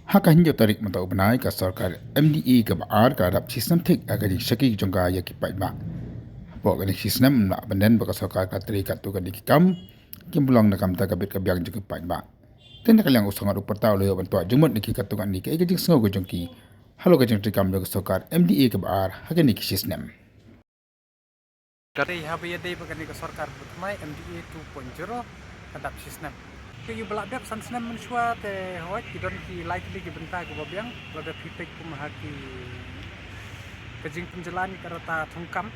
Hakan jo tarik mata ubnai ka sarkar MDA ka baar ka rap sistem thik agari shaki jongka ya ki paima. Bo ka sistem na benden ba ka sarkar ka tri ka tu ka dikam kim bulang na kam ta ka bit ka byang jiki paima. Ten ka lang usang ru pertau le ban to jumot ni ki ka tu ka ni ka jing sngo ka jongki. Halo ka jong tri kam ka sarkar MDA ka baar hakan ni ki sistem. Dari HBD bagani ke sorkar pertama MDA 2.0 kadap sistem. Kaya belak biak san sistem mensua te hoat kidon ki like di benta ke babiang lada pipek kumahaki kejing penjelan karata thungkam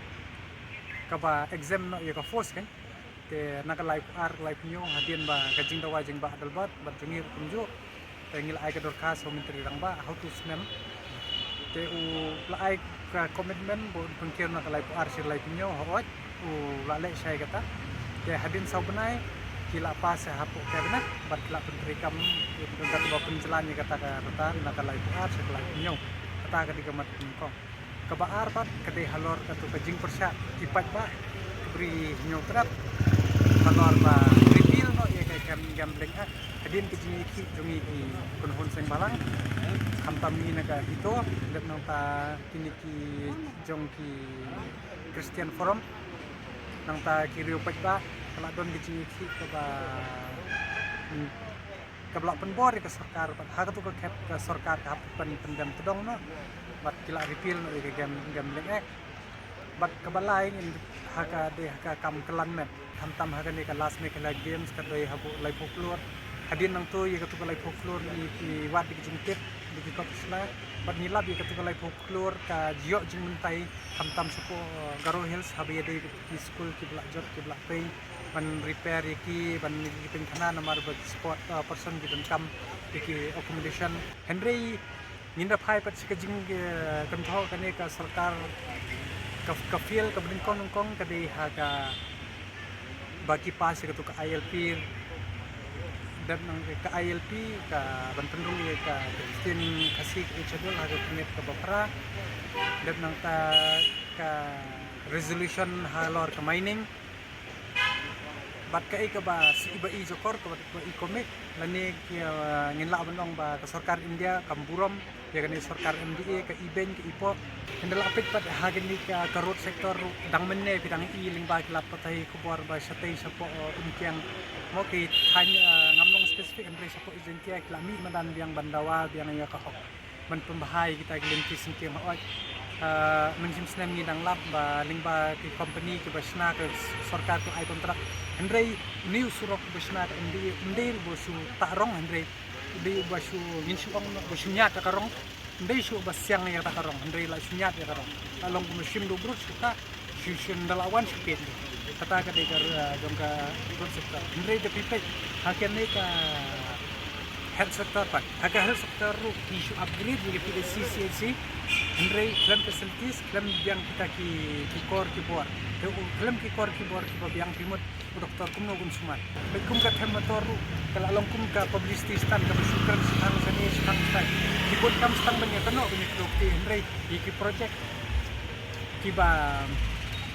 kaba exam no ya ka force kan te naga live ar live nyo hadian ba kejing dawa jing ba dalbat bat jengir kunjo te ngil ai ka dorkas ho menteri rang ba how to sistem te u la ai ka komitmen bo pengkir naga live ar sir live nyo hoat u la le sai kata te hadin saubenai kila pas hapu kabna bat kila pentrikam untuk ba penjelan ni kata kata naga live ar sir live nyo kata ka digamat ko kabaar bat kadai halor katu kajing persya kipat ba beri nyotrat halor ba reveal no ya kayak gambling hadin kajing iki jungi di kunhun seng balang kami naga itu dan nota kini ki jongki Christian Forum nangta kiriu pekba kalau don kajing iki kabla penbor ke sarkar hak tu ke sarkar hap pendam tedong no bat kila repeal no gam lek bat kabalai in haka de haka kam kelan met tam haka ni ka last me kala games ka doi habu lai folklore hadin nang tu ye ka tu lai folklore ni wat di jingtip di kop sla bat nilab ye ka tu lai folklore ka jio jing mentai tam suko garo hills habi de ki school ki blak job ki blak pay ban repair ki ban ki pengkhana namar bat sport person ki kam ki accommodation henry Ninda phai pat sikajing kantho kane ka sarkar ka feel ka bringkong kong ka de ha ka bagi pas ka tu ka ILP dan nang ka ILP ka bantendung ye ka Christian kasih ichadul ha ka kemit ka bapra dan nang ta ka resolution halor ka mining bat ka ba si iba i jokor ka i komit lani ngin la bandong ba ka sarkar India kamburom ya kan sarkar MDA ka iben ka ipo hendala apit pat hagen ni ka road sektor dang menne bidang i lingba kilap patai kubor ba satay sa po umkiang mo ki tanya ngamlong spesifik andre sa po ijentia klami madan biang bandawa biang ya ka hok man pembahay kita gilinti singki maot menjim snem ni dang lab ba lingba ki company ki basna ka sarkar tu ai kontrak andre new surok basna ka MDA bosu tarong andre di basu minsu ong basu nyat karong ndai su basyang ya karong ndai la su nyat ya karong along musim do brut suka fusion dalawan supit kata ka de gar jongka brut suka ndai de pipe haken ne ka health sector pak haka health sector ru isu upgrade di CCC ndai plan facilities plan yang kita ki kor ki bor film ki kor ki bor ki yang timut doktor kumno gun sumat bekum ka motor kalau along kum ka publicity stand ka bisukan sang sani sang sai kibot kam stang banyak kano banyak dokti hendrai iki project kiba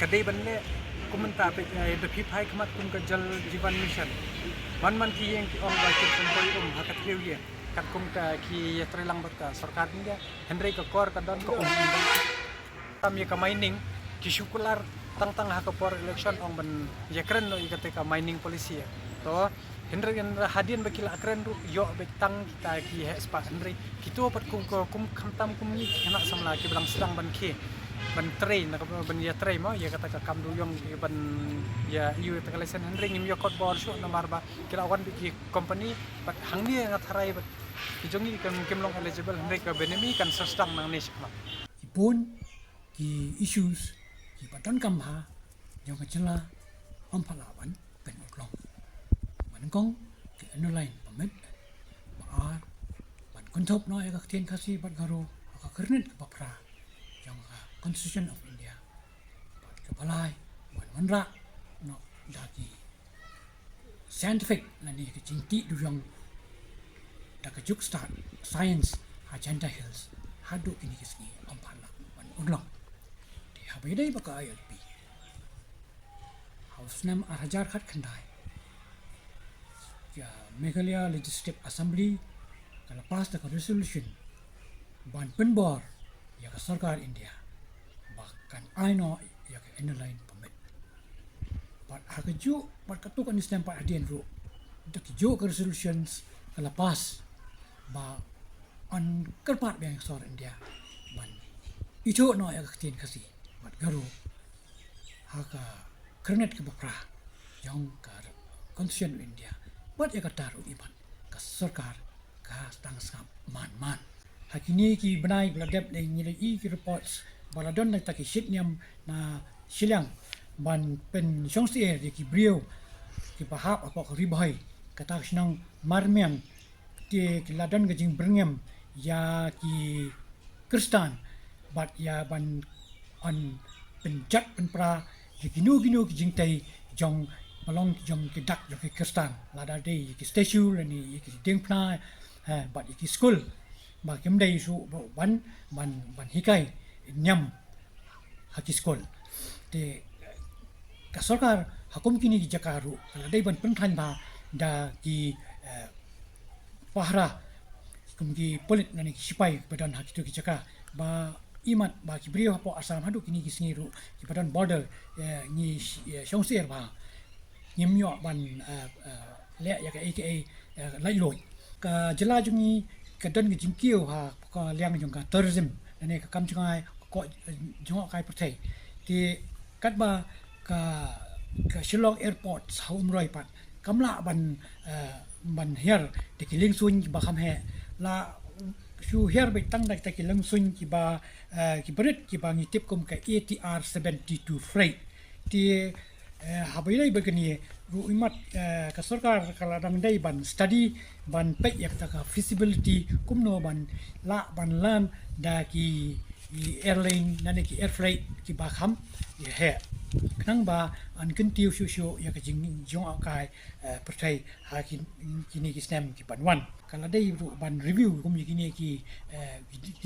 kadai banle kumenta pe the pipai khamat kum ka jal jivan mission man ki yang ki ong ba ki kompoi hakat liye kat kum ka ki yatrelang bat sarkar india hendrai ka kor ka don ka tam ye ka mining ki syukular tang hakapor election ong ban yakren no ikate ka mining policy to hendra hadian bakila akren ru yo betang kita ki he spa hendri kito pat kum khamtam kum ni kena samla ki belang sedang ban ke ban train na ban ya train mo ya kata ka kam duyong ban ya yu ta kalesen hendri ngim yo kot bor shu namar ba kila wan ki company bat hangni ngatharai bat kijongi kan kimlong eligible hendri ka benemi kan sestang nang nes ipun ki issues ki patan kamha yang kecela ampalawan pen uklong manengkong ki underline pamit baar ban kontop no ya ka tien kasi ban garo ka kernet ka papra yang constitution of India ban ka palai ban manra no daki scientific lani ka cinti du yang da ka juk start science agenda hills hadu ini kisni ampala ban uklong habidai baka ILP House nam Arajar khat khandai ya Meghalaya Legislative Assembly lepas tak resolution ban penbor ya ke sarkar India bahkan aino ya ke underline permit but hakaju but katukan ni stampa adien ru dak jo ke resolutions lepas ba on kerpat yang sor India ban itu no ya ke tin kasi but garu haka kernet ke bakra yang ke konstitusi India buat ya kataru iban ke sarkar ka stang skam man hakini ki benai bladep le ni ki reports baladon na taki shit niam na silang ban pen songsi di ki brio ki pahap apa ko ribai kata sinang marmiang ti ki ladon gajing berngem ya ki kristan bat ya ban on penjat penpra ki ginu ki jingtai jong malong jong ki dak ki kristan lada de ki statue ni ki dingpna bat ki school ba kem dai su ban hikai nyam haki school te ka sarkar hakum kini ki jakaru kala dai ban penthan ba da ki pahra kum ki polit nani ki sipai badan haki tu ki jaka ba imat ba ki brio hapo asam hadu kini ki singiru ki badan border ni songser ba nyemyo ban le ya ka aka lai loi ka jela jungi ka don gi jingkiu ha ka liang jong ka tourism ne ka kam jungai ko jong kai pertai ti kat ba ka Shillong airport saum roi pat kamla ban her de ki ling sun ba kham he la shu her be tang dak ki ling sun ki ba ki brit ki ba ngi tip kum ka ATR 72 freight ti habai begini ru imat ka sarkar kala dang dai ban study ban pe yak ta ka feasibility kumno ban lan da ki airline nane ki air freight ki ba kham ye he nang ba an kentiu shu ya ka jing jong akai pertai ha kini ki stem ki ban wan kala dai ru ban review kum kini ki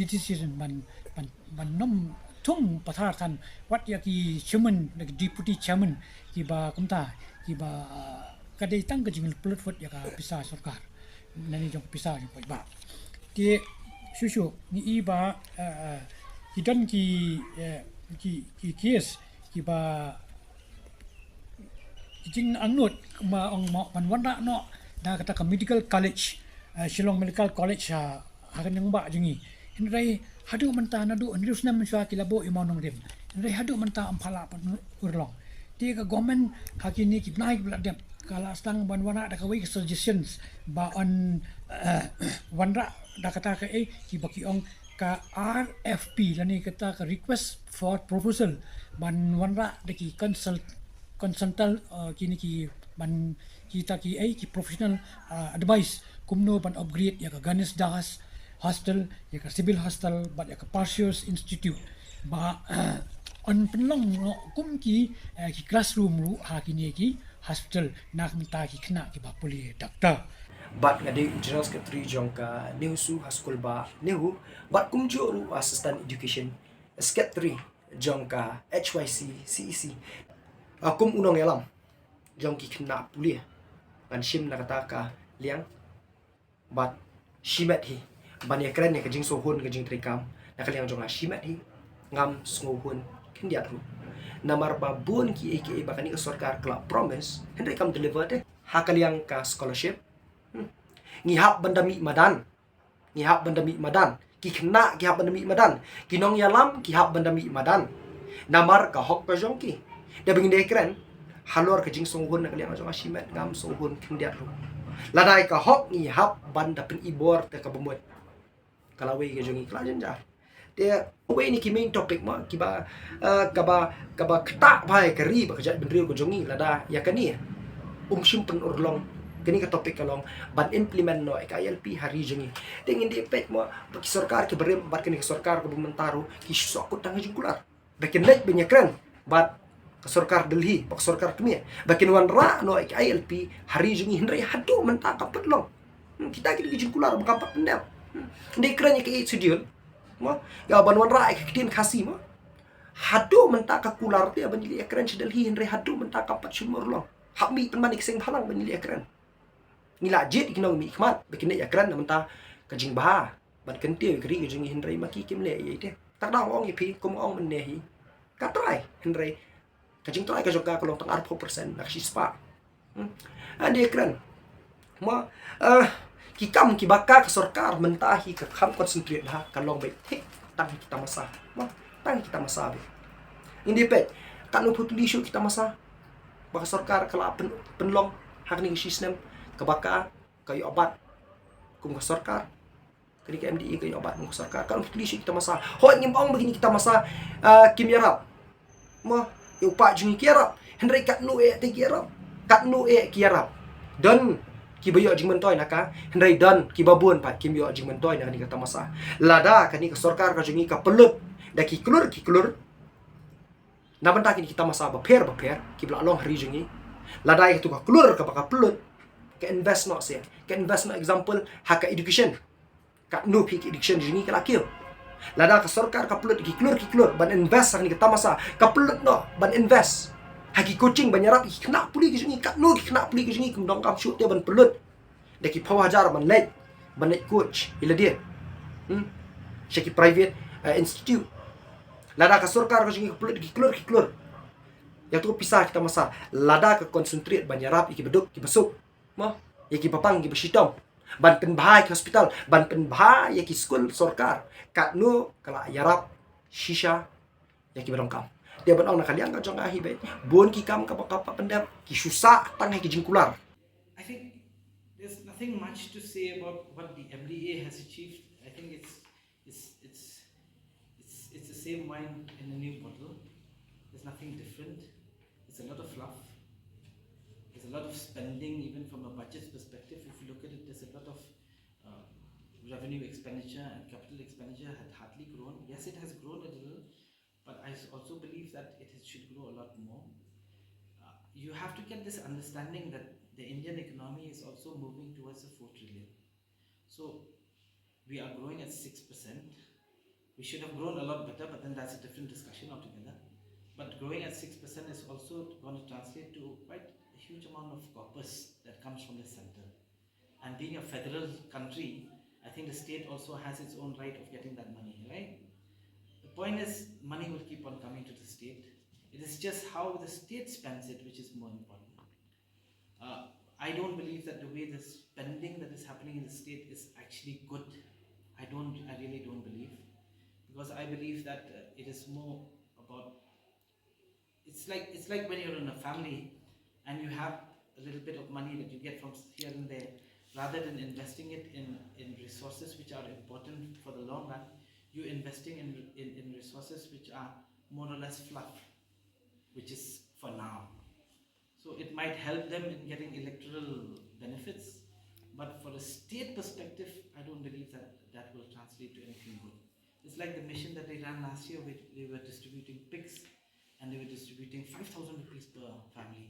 decision ban nom tum pathar kan wat ya ki chairman deputy chairman ki ba kumta ki ba kadai tang ka jing plot ya ka pisa sarkar nani jong pisa jong ba ti shu ni ba ki dan ki case ki ba jing anut ma ong ma pan wanda no da kata ka medical college Shillong Medical College ha kan yang ba jingi indrai hadu menta nadu andus nam swa kilabo imonong dem indrai hadu menta amphala pan urlong ti ka government hakini ki naik bladem kala stang ban wana da ka we suggestions ba on wanda da kata ka ki baki ong ka RFP lani kata ka request for proposal ban wanda da ki consultant kini ki ban kita ki professional advice kumno ban upgrade ya ka Ganesh Das hostel ya ka civil hostel bat ya ka Parsius Institute ba on penlong no kum ki classroom ru ha kini ki hospital nak minta ki kena ki ba poli doktor bat ngade general secretary jongka nehusu haskul ba nehu bat kumjo ru assistant education secretary jongka HYC CEC akum unong yalam jongki kena puli ban shim nakataka liang bat shimet hi ban ya kren ya kajing sohun kajing trikam nakaliang jongla shimet hi ngam sngohun kendiat ru namar babun ki aka bakani sarkar club promise hendai kam deliver de hakaliang ka scholarship ngihap bandami madan ki kena ki hap bandami madan kinong yalam ki hap bandami madan namar ka hok ka jongki da bingin de kren halor ka jing songhun nakaliang jong ashimet ngam songhun kendiat ru ladai ka hok ngihap banda pen ibor te ka bumut kalawe ka jongi klajen jar dia we ni ki main topic ma ki ba kaba ketak bai keri ba kejat benriu ko jongi lada ya kani simpen urlong kini ka topik kalong ban implement no KLP hari jongi dingin di pet mo bagi sarkar ki berem bat kini sarkar ko bumentaru ki sokut tang jungkular bakin net benyakran bat ka sarkar Delhi pak sarkar kemi bakin wan ra no KLP hari jongi hindrai hadu menta kapet long kita ki jungkular bakapat pendel ndai kranya ki studio mo ya ban wan ra kitin khasi mo hadu menta ka kular ti ban li ekran Delhi hindrai hadu menta kapat sumur long hakmi penmanik sing phalang ban li ekran ngila jit kinong mi khmat bikin ya kran menta kajing bah ban kentiu kri kajing Henry maki kim le ye te tak dang ong ipi kum ong men nehi ka try Henry kajing try ka joka kolong tang 40% nak sispa ande kran ma ki kam ki baka ka sarkar mentahi ka kham concentrate ha kalong bai thik tang kita masa ma tang kita masa be indi pet kan uput lisu kita masa baka sarkar kala penlong hak ni sistem ka baka kayo abat kum ka sarkar kini ke MDE kayo abat kum ka sarkar kan uput lisu kita masa ho ngimbang begini kita masa kim yarap ma yo pa jungi kirap Henry kat nu te kirap kat nu kirap dan ki bayo jing mentoy naka Henry dan ki babun pa kim yo jing mentoy na ni kata masa lada kani ka sarkar ka jungi ka pelut da ki klur na banta kini kita masa ba per ki bla long hari jungi lada itu ka klur ka baka pelut ka invest no se ka invest no example haka education ka nu pi education jungi ka lakil lada ka sarkar ka pelut ki klur ban invest kani kita masa ka pelut no ban invest haki coaching banyarap kena puli ke sini kat nu kena puli ke sini kum dong kam shoot dia ban pelut daki paw hajar ban net coach ila dia syaki private institute lada ka sarkar ka sini pelut ki klur yang tu pisah kita masa lada ka concentrate banyarap iki beduk ki besuk mah yaki papang ki besitom ban pen bahai ke hospital ban pen bahai yaki school sarkar kat nu kala yarap shisha yaki berongkam dia ban ong nakaliang ka jong ahi be bon ki kam ka pendap ki susah tang ki jingkular. I think there's nothing much to say about what the MDA has achieved. I think it's the same wine in a new bottle. There's nothing different. It's a lot of fluff. There's a lot of spending, even from a budget perspective. If you look at it, there's a lot of revenue expenditure and capital expenditure had hardly grown. Yes, it has grown a little, but I also believe that it should grow a lot more. You have to get this understanding that the Indian economy is also moving towards the 4 trillion. So we are growing at 6%. We should have grown a lot better, but then that's a different discussion altogether. But growing at 6% is also going to translate to quite a huge amount of corpus that comes from the center. And being a federal country, I think the state also has its own right of getting that money, right? The point is, money will keep on coming to the state. It is just how the state spends it which is more important. I don't believe that the way the spending that is happening in the state is actually good. I really don't believe, because I believe that it is more about. It's like when you're in a family and you have a little bit of money that you get from here and there, rather than investing it in resources which are important for the long run. You're investing in resources which are more or less fluff, which is for now. So it might help them in getting electoral benefits, but for a state perspective, I don't believe that will translate to anything good. It's like the mission that they ran last year, where they were distributing pigs, and they were distributing 5,000 rupees per family.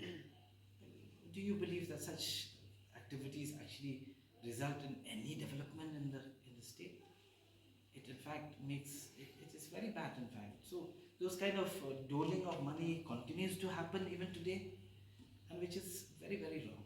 Do you believe that such activities actually result in any development in the state? It in fact it is very bad in fact. So those kind of doling of money continues to happen even today, and which is very, very wrong.